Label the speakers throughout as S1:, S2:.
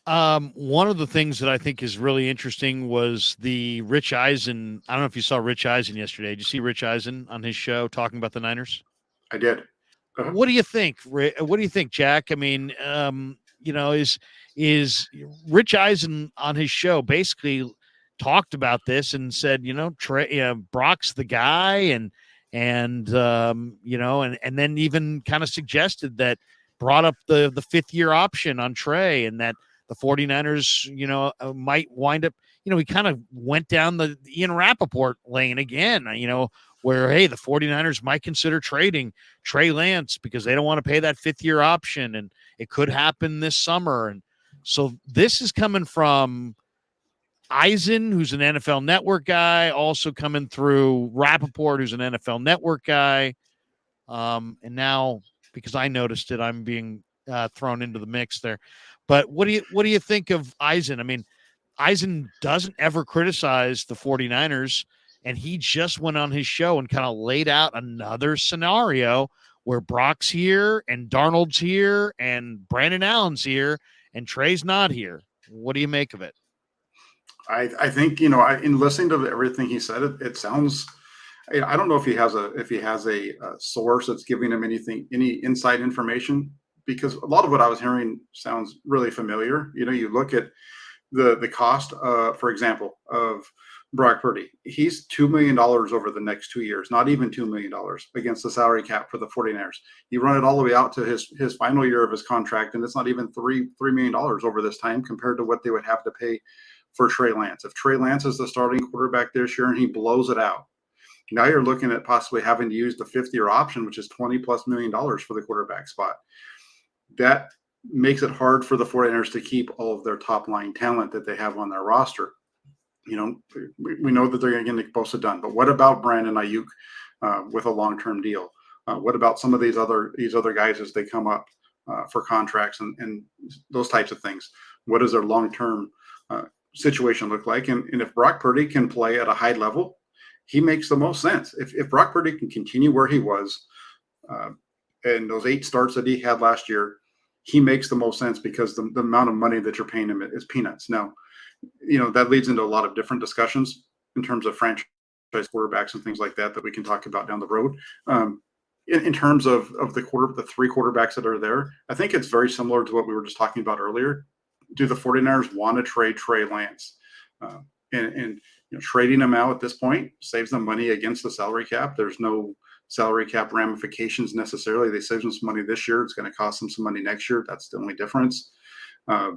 S1: One of the things that I think is really interesting was the Rich Eisen. I don't know if you saw Rich Eisen yesterday. Did you see Rich Eisen on his show talking about the Niners?
S2: I did. Uh-huh.
S1: What do you think? What do you think, Jack? I mean, is Rich Eisen on his show basically talked about this and said, Brock's the guy, and then even kind of suggested that, brought up the 5th year option on Trey, and that the 49ers, might wind up, he kind of went down the Ian Rappaport lane again, where, hey, the 49ers might consider trading Trey Lance because they don't want to pay that 5th year option, and it could happen this summer. And so this is coming from Eisen, who's an NFL Network guy, also coming through Rappaport, who's an NFL Network guy. And now, because I noticed it, I'm being thrown into the mix there. But what do you think of Eisen? I mean, Eisen doesn't ever criticize the 49ers, and he just went on his show and kind of laid out another scenario where Brock's here and Darnold's here and Brandon Allen's here and Trey's not here. What do you make of it?
S2: I think in listening to everything he said, it sounds. I don't know if he has a source that's giving him any inside information, because a lot of what I was hearing sounds really familiar. You look at the cost, for example, of Brock Purdy. He's $2 million over the next 2 years, not even $2 million against the salary cap for the 49ers. You run it all the way out to his final year of his contract, and it's not even $3 million over this time compared to what they would have to pay for Trey Lance. If Trey Lance is the starting quarterback this year and he blows it out, now you're looking at possibly having to use the 5th-year option, which is $20+ million for the quarterback spot. That makes it hard for the 49ers to keep all of their top-line talent that they have on their roster. We know that they're going to get Nick Bosa done, but what about Brandon Ayuk with a long-term deal? What about some of these other guys as they come up for contracts and those types of things? What does their long-term situation look like? And if Brock Purdy can play at a high level, he makes the most sense. If Brock Purdy can continue where he was and those 8 starts that he had last year, he makes the most sense, because the amount of money that you're paying him is peanuts. Now, that leads into a lot of different discussions in terms of franchise quarterbacks and things like that we can talk about down the road. In terms of the 3 quarterbacks that are there, I think it's very similar to what we were just talking about earlier. Do the 49ers want to trade Trey Lance? And trading him out at this point saves them money against the salary cap. There's no salary cap ramifications necessarily. They save them some money this year. It's going to cost them some money next year. That's the only difference. I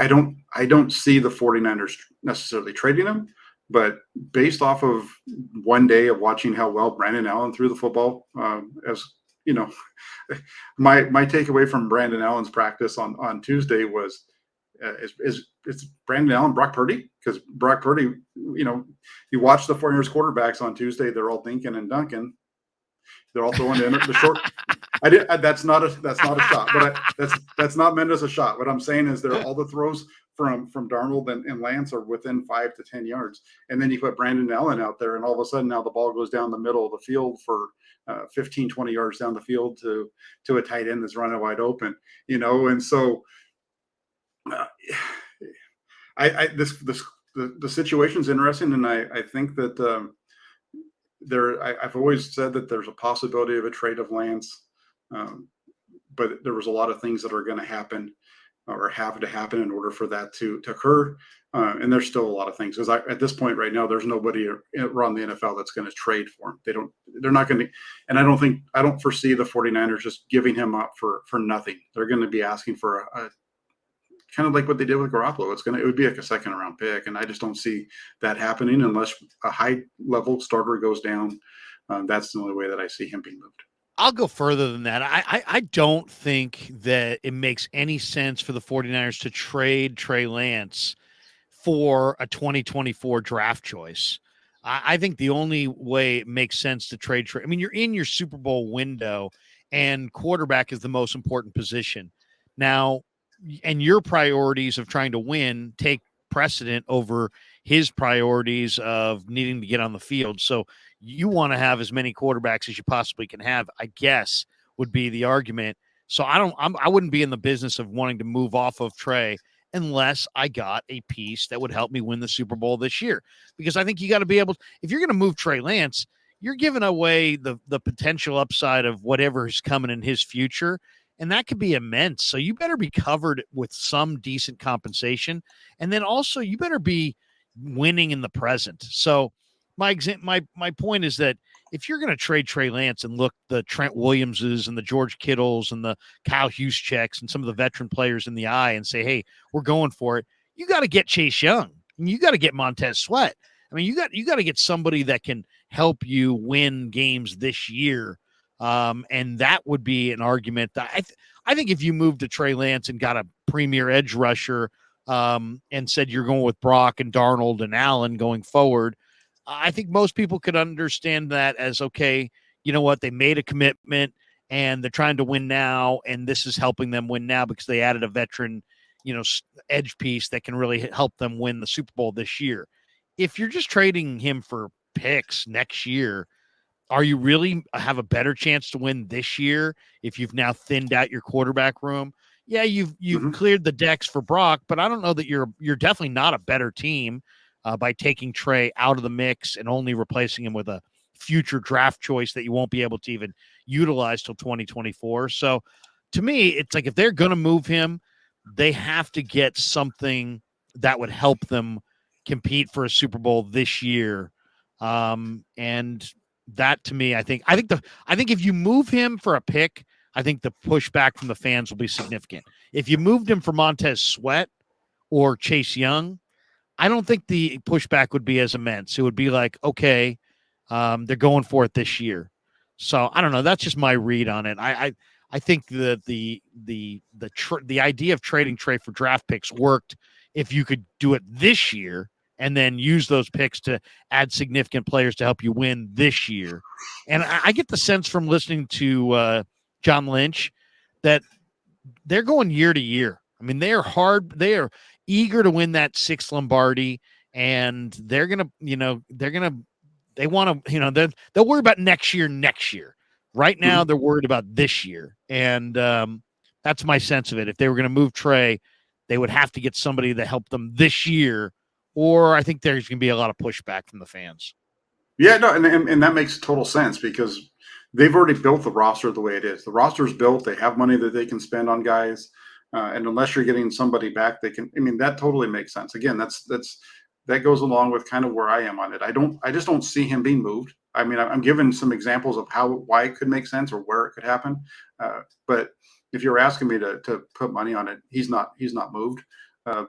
S2: don't see the 49ers necessarily trading him, but based off of one day of watching how well Brandon Allen threw the football, my takeaway from Brandon Allen's practice on Tuesday was, is Brandon Allen Brock Purdy? Because Brock Purdy, you watch the 49ers quarterbacks on Tuesday, they're all dinking and dunking. They're all throwing the short. That's not a shot, but that's not meant as a shot. What I'm saying is, all the throws from Darnold and Lance are within 5 to 10 yards, and then you put Brandon Allen out there, and all of a sudden now the ball goes down the middle of the field for 15, 20 yards down the field to a tight end that's running wide open, and so the situation's interesting, and I think that I've always said that there's a possibility of a trade of Lance, but there was a lot of things that are going to happen or have to happen in order for that to occur, and there's still a lot of things, because at this point right now there's nobody around the NFL that's going to trade for him. They're not going to, and I don't foresee the 49ers just giving him up for nothing. They're going to be asking for a kind of like what they did with Garoppolo. It would be like a 2nd-round pick, and I just don't see that happening unless a high-level starter goes down. That's the only way that I see him being moved.
S1: I'll go further than that. I don't think that it makes any sense for the 49ers to trade Trey Lance for a 2024 draft choice. I think the only way it makes sense to trade Trey, I mean, you're in your Super Bowl window, and quarterback is the most important position. Now, and your priorities of trying to win take precedent over his priorities of needing to get on the field. So you want to have as many quarterbacks as you possibly can have, I guess, would be the argument. So I wouldn't be in the business of wanting to move off of Trey unless I got a piece that would help me win the Super Bowl this year. Because I think you got to be able, if you're going to move Trey Lance, you're giving away the potential upside of whatever is coming in his future. And that could be immense. So you better be covered with some decent compensation. And then also you better be winning in the present. So my point is that if you're going to trade Trey Lance and look the Trent Williamses and the George Kittles and the Kyle Juszczyks and some of the veteran players in the eye and say, hey, we're going for it, you got to get Chase Young and you got to get Montez Sweat. I mean, you got to get somebody that can help you win games this year. And that would be an argument that I think if you moved to Trey Lance and got a premier edge rusher and said you're going with Brock and Darnold and Allen going forward, I think most people could understand that as, okay, you know what, they made a commitment and they're trying to win now, and this is helping them win now because they added a veteran, edge piece that can really help them win the Super Bowl this year. If you're just trading him for picks next year, are you really have a better chance to win this year if you've now thinned out your quarterback room? Yeah, you've cleared the decks for Brock, but I don't know that you're definitely not a better team by taking Trey out of the mix and only replacing him with a future draft choice that you won't be able to even utilize till 2024. So to me, it's like if they're going to move him, they have to get something that would help them compete for a Super Bowl this year. And that to me, I think if you move him for a pick, I think the pushback from the fans will be significant. If you moved him for Montez Sweat or Chase Young, I don't think the pushback would be as immense. It would be like, okay, they're going for it this year. So I don't know. That's just my read on it. I think the idea of trading Trey for draft picks worked if you could do it this year and then use those picks to add significant players to help you win this year. And I get the sense from listening to John Lynch that they're going year to year. I mean, they are eager to win that sixth Lombardi, and they want to, they'll worry about next year. Right now, they're worried about this year. And that's my sense of it. If they were going to move Trey, they would have to get somebody to help them this year, or I think there's going to be a lot of pushback from the fans.
S2: Yeah, no, and that makes total sense because they've already built the roster the way it is. The roster's built. They have money that they can spend on guys. And unless you're getting somebody back, that totally makes sense. Again, that goes along with kind of where I am on it. I just don't see him being moved. I mean, I'm giving some examples of why it could make sense or where it could happen. But if you're asking me to put money on it, he's not moved.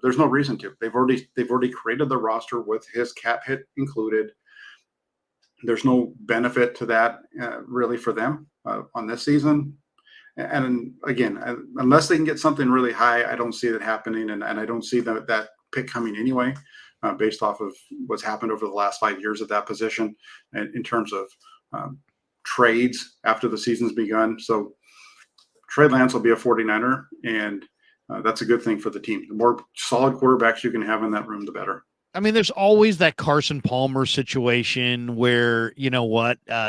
S2: There's no reason to. They've already created the roster with his cap hit included. There's no benefit to that really for them on this season. And again, unless they can get something really high, I don't see that happening. And I don't see that pick coming anyway, based off of what's happened over the last 5 years at that position and in terms of trades after the season's begun. So Trey Lance will be a 49er, and that's a good thing for the team. The more solid quarterbacks you can have in that room, the better.
S1: I mean, there's always that Carson Palmer situation where,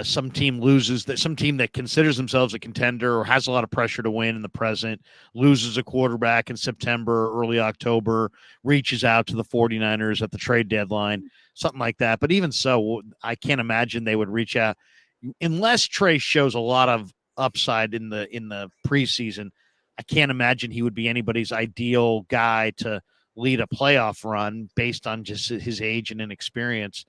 S1: some team loses, that some team that considers themselves a contender or has a lot of pressure to win in the present loses a quarterback in September, early October, reaches out to the 49ers at the trade deadline, something like that. But even so, I can't imagine they would reach out unless Trey shows a lot of upside in the preseason. I can't imagine he would be anybody's ideal guy to lead a playoff run based on just his age and inexperience.